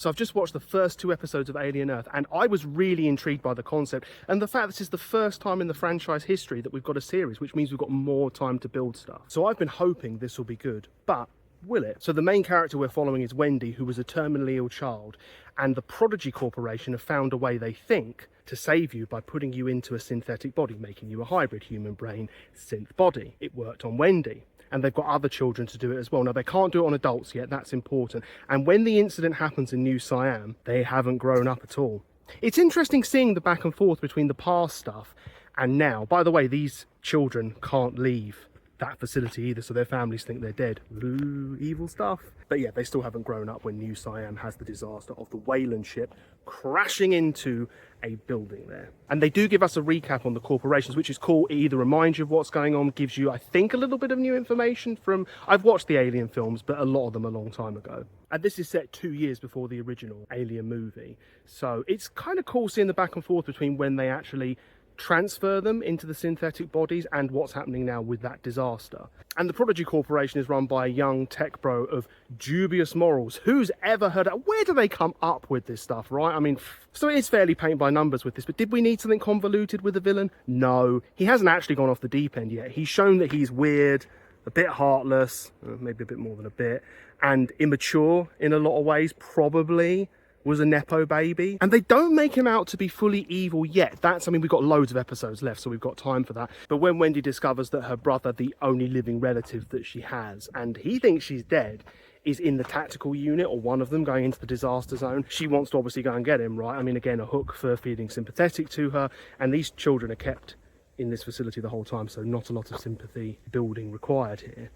So I've just watched the first 2 episodes of Alien Earth, and I was really intrigued by the concept and the fact this is the first time in the franchise history that we've got a series, which means we've got more time to build stuff. So I've been hoping this will be good, but will it? So the main character we're following is Wendy, who was a terminally ill child, and the Prodigy Corporation have found a way, they think, to save you by putting you into a synthetic body, making you a hybrid human brain synth body. It worked on Wendy. And they've got other children to do it as well. Now, they can't do it on adults yet, that's important. And when the incident happens in New Siam, they haven't grown up at all. It's interesting seeing the back and forth between the past stuff and now. By the way, these children can't leave that facility either, so their families think they're dead. Ooh, evil stuff. But yeah, they still haven't grown up when New Siam has the disaster of the Weyland ship crashing into a building there. And they do give us a recap on the corporations, which is cool. It either reminds you of what's going on, gives you, I think, a little bit of new information from... I've watched the Alien films, but a lot of them a long time ago. And this is set 2 years before the original Alien movie. So it's kind of cool seeing the back and forth between when they actually transfer them into the synthetic bodies and what's happening now with that disaster. And the Prodigy Corporation is run by a young tech bro of dubious morals. Who's ever heard of... Where do they come up with this stuff, right? I mean, so it is fairly paint by numbers with this, but did we need something convoluted with the villain? No. He hasn't actually gone off the deep end yet. He's shown that he's weird, a bit heartless, maybe a bit more than a bit, and immature in a lot of ways, probably was a Nepo baby. And they don't make him out to be fully evil yet. I mean, we've got loads of episodes left, so we've got time for that. But when Wendy discovers that her brother, the only living relative that she has, and he thinks she's dead, is in the tactical unit, or one of them, going into the disaster zone, she wants to obviously go and get him, right? I mean, again, a hook for feeling sympathetic to her, and these children are kept in this facility the whole time, so not a lot of sympathy building required here.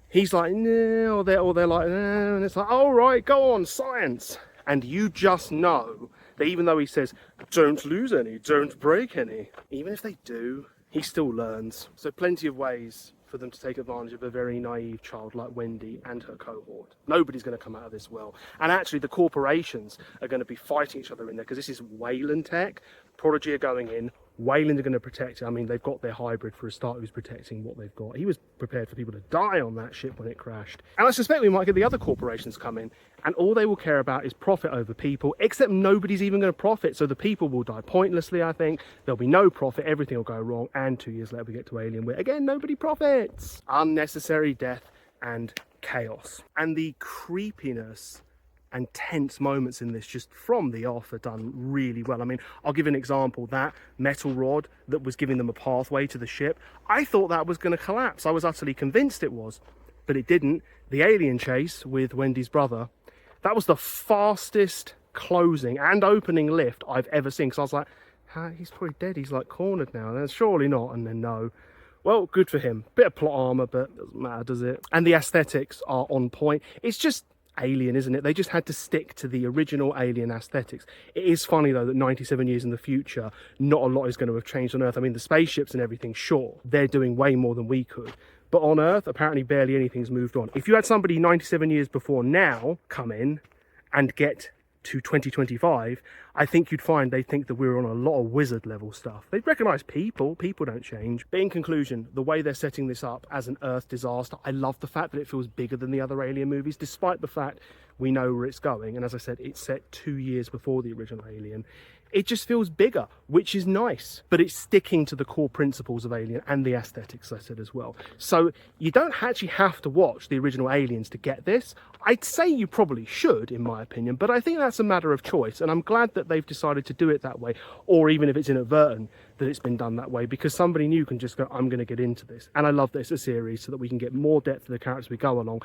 He's like, no, or they're like, no, and it's like, all right, go on, science. And you just know that even though he says, don't lose any, don't break any, even if they do, he still learns. So plenty of ways for them to take advantage of a very naive child like Wendy and her cohort. Nobody's going to come out of this well. And actually the corporations are going to be fighting each other in there, because this is Weyland tech. Prodigy are going in. Weyland are going to protect it. I mean, they've got their hybrid for a start who's protecting what they've got. He was prepared for people to die on that ship when it crashed. And I suspect we might get the other corporations come in, and all they will care about is profit over people, except nobody's even going to profit. So the people will die pointlessly, I think. There'll be no profit. Everything will go wrong. And 2 years later, we get to Alien, where, again, nobody profits. Unnecessary death and chaos. And the creepiness and tense moments in this just from the off are done really well. I mean, I'll give an example. That metal rod that was giving them a pathway to the ship, I thought that was going to collapse. I was utterly convinced it was, but it didn't. The alien chase with Wendy's brother, that was the fastest closing and opening lift I've ever seen, because I was like, he's probably dead, he's like cornered now, and then surely not, and then no. Well, good for him. Bit of plot armor, but doesn't matter, does it? And the aesthetics are on point. It's just Alien, isn't it? They just had to stick to the original Alien aesthetics. It is funny though that 97 years in the future, not a lot is going to have changed on Earth. I mean, the spaceships and everything, sure, they're doing way more than we could, but on Earth apparently barely anything's moved on. If you had somebody 97 years before now come in and get to 2025, I think you'd find they think that we're on a lot of wizard level stuff. They recognise people don't change. But in conclusion, the way they're setting this up as an Earth disaster, I love the fact that it feels bigger than the other Alien movies, despite the fact we know where it's going. And as I said, it's set 2 years before the original Alien. It just feels bigger, which is nice, but it's sticking to the core principles of Alien and the aesthetics, I said, as well. So you don't actually have to watch the original Aliens to get this. I'd say you probably should, in my opinion, but I think that's a matter of choice, and I'm glad that they've decided to do it that way, or even if it's inadvertent, that it's been done that way, because somebody new can just go, I'm going to get into this. And I love that it's a series so that we can get more depth to the characters as we go along,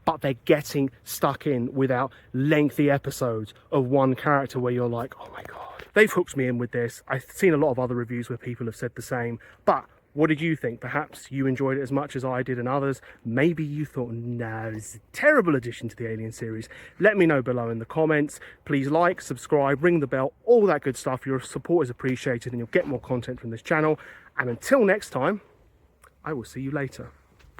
but they're getting stuck in without lengthy episodes of one character where you're like, oh my God. They've hooked me in with this. I've seen a lot of other reviews where people have said the same, but what did you think? Perhaps you enjoyed it as much as I did and others. Maybe you thought, no, this is a terrible addition to the Alien series. Let me know below in the comments. Please like, subscribe, ring the bell, all that good stuff. Your support is appreciated and you'll get more content from this channel. And until next time, I will see you later.